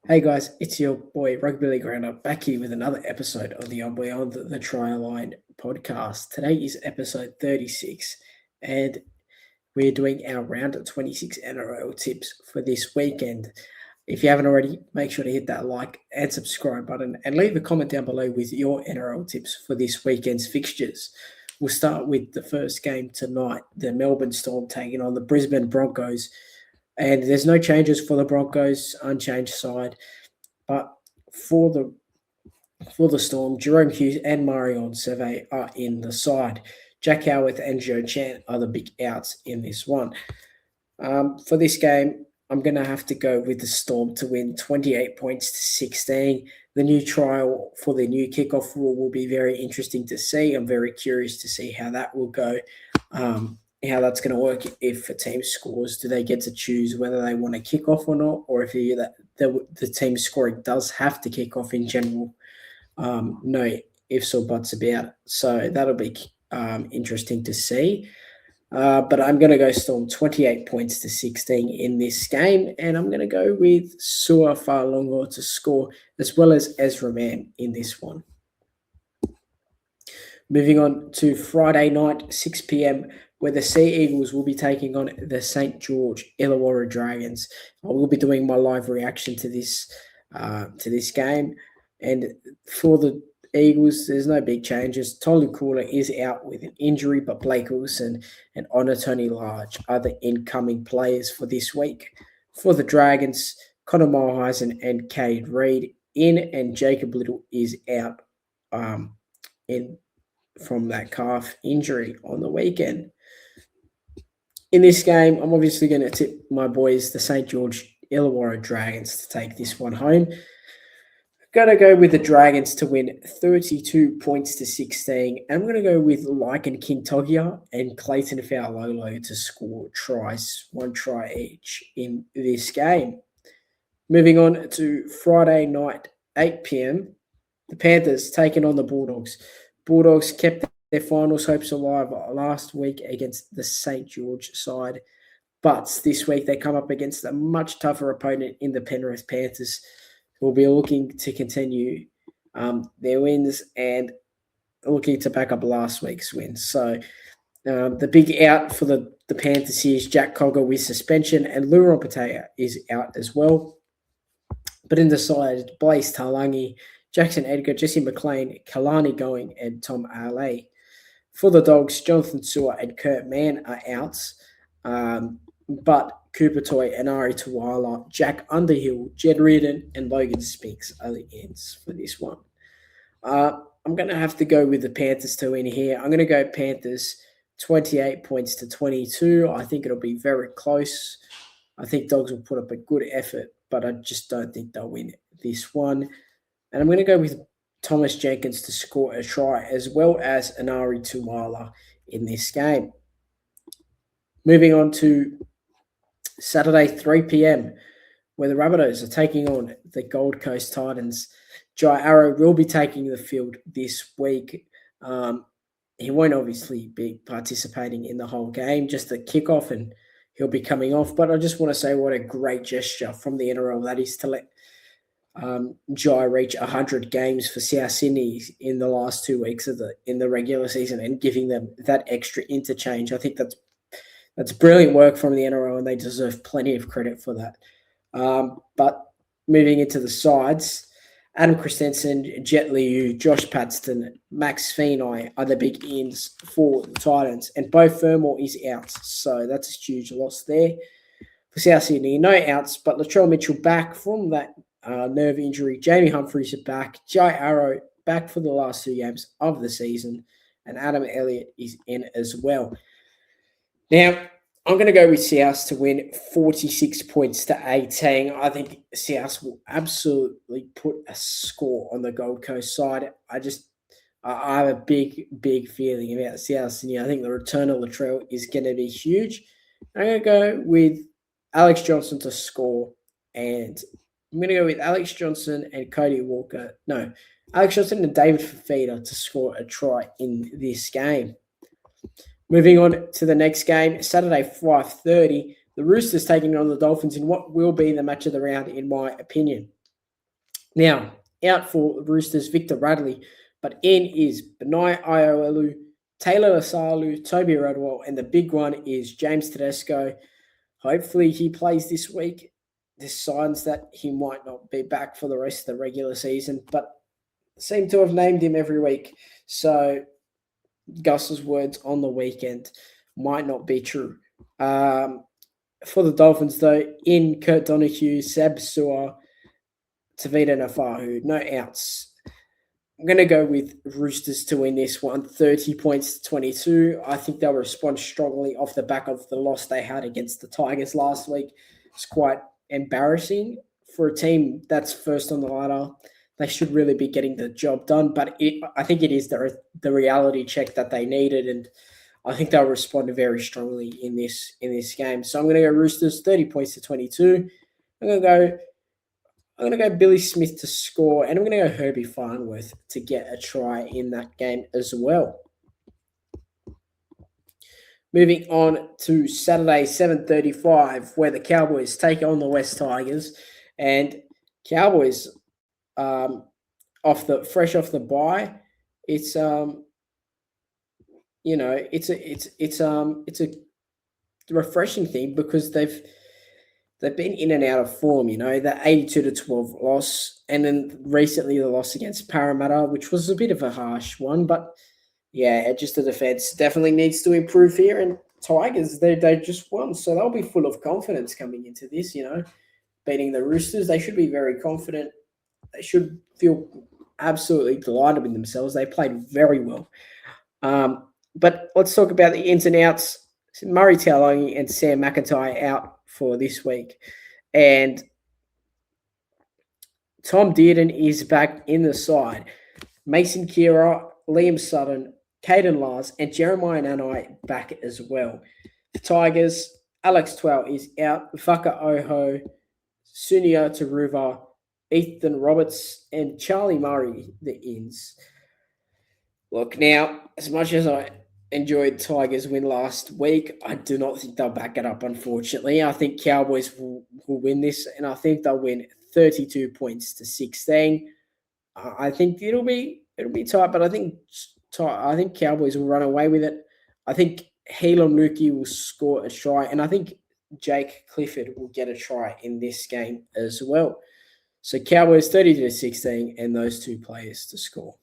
Hey guys, it's your boy Rugby League Roundup back here with another episode of the Beyond the Tryline podcast. Today is episode 36, and we're doing our round of 26 NRL tips for this weekend. If you haven't already, make sure to hit that like and subscribe button and leave a comment down below with your NRL tips for this weekend's fixtures. We'll start with the first game tonight, the Melbourne Storm taking on the Brisbane Broncos. And there's no changes for the Broncos, unchanged side. But for the Storm, Jerome Hughes and Marion Seve are in the side. Jack Howarth and Joe Chan are the big outs in this one. For this game, I'm going to have to go with the Storm to win 28 points to 16. The new trial for the new kickoff rule will be very interesting to see. I'm very curious to see how that will go. How that's going to work if a team scores. Do they get to choose whether they want to kick off or not, or if the team scoring does have to kick off in general? No ifs or buts about it. So that'll be interesting to see. But I'm going to go Storm 28 points to 16 in this game, and I'm going to go with Sua Fa'alogo to score, as well as Ezra Mann in this one. Moving on to Friday night, 6 p.m., where the Sea Eagles will be taking on the St. George Illawarra Dragons. I will be doing my live reaction to this game. And for the Eagles, there's no big changes. Tolu Kula is out with an injury, but Blake Wilson and Tony Large are the incoming players for this week. For the Dragons, Connor Mulheisen and Cade Reid in, and Jacob Little is out from that calf injury on the weekend. In this game, I'm obviously going to tip my boys, the St. George Illawarra Dragons, to take this one home. Going to go with the Dragons to win 32 points to 16. And I'm going to go with Lycan Kintogia and Clayton Fa'alolo to score tries, one try each in this game. Moving on to Friday night, 8 p.m., the Panthers taking on the Bulldogs. Bulldogs kept their finals hopes alive last week against the St. George side. But this week they come up against a much tougher opponent in the Penrith Panthers, who will be looking to continue their wins and looking to back up last week's wins. So the big out for the Panthers here is Jack Cogger with suspension, and Luron Patea is out as well. But in the side, Blaze Talangi, Jackson Edgar, Jesse McLean, Kalani Going, and Tom Ale. For the Dogs, Jonathan Sewer and Kurt Mann are outs, but Cooper Toy, Anari Tuwala, Jack Underhill, Jed Reardon, and Logan Spinks are the ends for this one. I'm going to have to go with the Panthers to win here. I'm going to go Panthers 28 points to 22. I think it'll be very close. I think Dogs will put up a good effort, but I just don't think they'll win this one. And I'm going to go with Thomas Jenkins to score a try, as well as Anari Tuwala in this game. Moving on to Saturday, 3 p.m., where the Rabbitohs are taking on the Gold Coast Titans. Jai Arrow will be taking the field this week. He won't obviously be participating in the whole game, just the kickoff, and he'll be coming off. But I just want to say what a great gesture from the NRL that is to let Jai reach 100 games for South Sydney in the last 2 weeks in the regular season, and giving them that extra interchange. I think that's brilliant work from the NRL, and they deserve plenty of credit for that. But moving into the sides, Adam Christensen, Jet Liu, Josh Paxton, Max Feeney are the big ins for the Titans, and Beau Fermor is out, so that's a huge loss there. For South Sydney, no outs, but Latrell Mitchell back from that nerve injury. Jamie Humphries are back. Jai Arrow back for the last 2 games of the season, and Adam Elliott is in as well. Now, I'm going to go with South to win 46 points to 18. I think South will absolutely put a score on the Gold Coast side. I have a big feeling about South Sydney. I think the return of Latrell is going to be huge. I'm going to go with Alex Johnson to score, and I'm going to go with Alex Johnson and Cody Walker. No, Alex Johnson and David Fafita to score a try in this game. Moving on to the next game, Saturday, 5:30, the Roosters taking on the Dolphins in what will be the match of the round, in my opinion. Now, out for Roosters, Victor Radley, but in is Benai Iolu, Taylor Asalu, Toby Rodwell, and the big one is James Tedesco. Hopefully he plays this week. There's signs that he might not be back for the rest of the regular season, but seem to have named him every week. So Gus's words on the weekend might not be true. For the Dolphins, though, in Kurt Donahue, Seb Su'a, Tavita Nafahu, no outs. I'm going to go with Roosters to win this one, 30 points to 22. I think they'll respond strongly off the back of the loss they had against the Tigers last week. It's quite embarrassing for a team that's first on the ladder. They should really be getting the job done, but I think it is the reality check that they needed, and I think they'll respond very strongly in this game. So I'm going to go Roosters, 30 points to 22. I'm going to go Billy Smith to score, and I'm going to go Herbie Farnworth to get a try in that game as well. Moving on to Saturday, 7:35, where the Cowboys take on the West Tigers, and Cowboys fresh off the bye. It's it's a refreshing thing because they've been in and out of form, the 82-12 loss, and then recently the loss against Parramatta, which was a bit of a harsh one, but yeah, just the defense definitely needs to improve here. And Tigers, they just won, so they'll be full of confidence coming into this, beating the Roosters. They should be very confident. They should feel absolutely delighted with themselves. They played very well. But let's talk about the ins and outs. Murray Taulagi and Sam McIntyre out for this week. And Tom Dearden is back in the side. Mason Kira, Liam Sutton, Caden Lars, and Jeremiah Nanai back as well. The Tigers, Alex Twell is out. Faka Oho, Sunia Taruva, Ethan Roberts, and Charlie Murray, the ins. Look, now, as much as I enjoyed Tigers' win last week, I do not think they'll back it up, unfortunately. I think Cowboys will win this, and I think they'll win 32 points to 16. I think it'll be tight, but I think Cowboys will run away with it. I think Heilon Luki will score a try, and I think Jake Clifford will get a try in this game as well. So Cowboys 32-16, and those two players to score.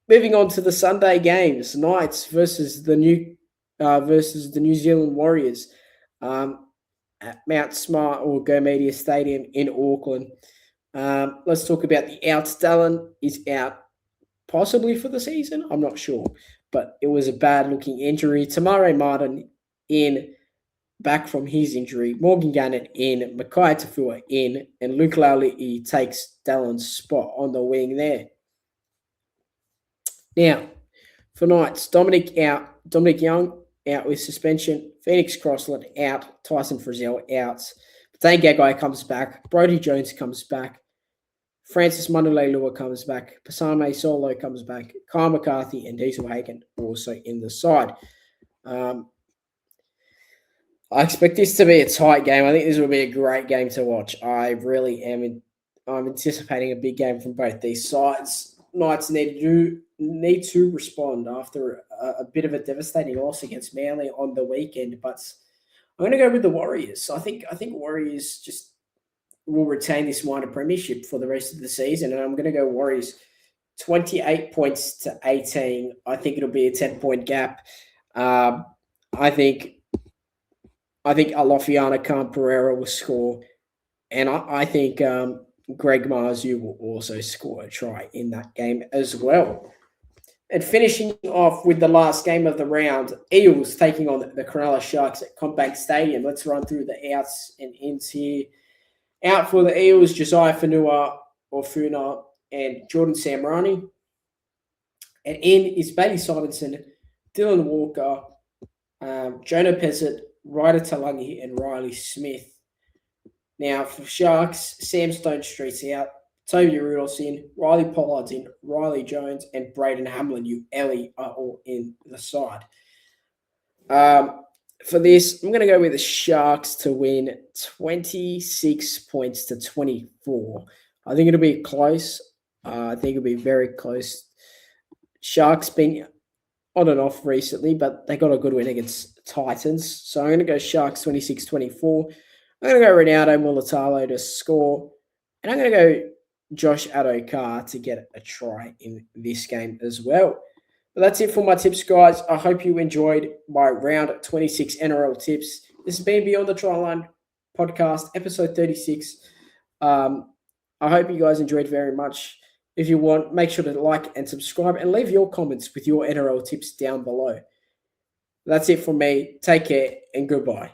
Moving on to the Sunday games, Knights versus the New Zealand Warriors at Mount Smart or Go Media Stadium in Auckland. Let's talk about the outs. Dallin is out possibly for the season. I'm not sure, but it was a bad-looking injury. Tamare Martin back from his injury. Morgan Gannon in, Makai Tafua in, and Luke Lowley takes Dallin's spot on the wing there. Now, for Knights, Dominic Young out with suspension. Phoenix Crossland out. Tyson Frizzell out. Dane Gagai comes back. Brodie Jones comes back. Francis Mandalay-Lua comes back. Pasame Solo comes back. Kyle McCarthy and Diesel Hagen also in the side. I expect this to be a tight game. I think this will be a great game to watch. I really am. I'm anticipating a big game from both these sides. Knights need to respond after a bit of a devastating loss against Manly on the weekend, but I'm going to go with the Warriors. I think Warriors just will retain this minor premiership for the rest of the season, and I'm going to go Warriors 28 points to 18. I think it'll be a 10-point gap. I think Alofiana Khan Pereira will score, and I think Greg Marzu will also score a try in that game as well. And finishing off with the last game of the round, Eels taking on the Cronulla Sharks at CommBank Stadium. Let's run through the outs and ins here. Out for the Eels, Josiah Funa, and Jordan Samrani. And in is Bailey Simonson, Dylan Walker, Jonah Pezzett, Ryder Talangi, and Riley Smith. Now, for Sharks, Sam Stone Street's out, Toby Rudolph's in, Riley Pollard's in, Riley Jones, and Braden Hamlin, Ellie, are all in the side. For this, I'm going to go with the Sharks to win 26 points to 24. I think it'll be close. I think it'll be very close. Sharks been on and off recently, but they got a good win against Titans. So I'm going to go Sharks 26-24. I'm going to go Ronaldo Mulatalo to score. And I'm going to go Josh Adokar to get a try in this game as well. But that's it for my tips, guys. I hope you enjoyed my round 26 NRL tips. This has been Beyond the Tryline podcast, episode 36. I hope you guys enjoyed very much. If you want, make sure to like and subscribe and leave your comments with your NRL tips down below. That's it from me. Take care and goodbye.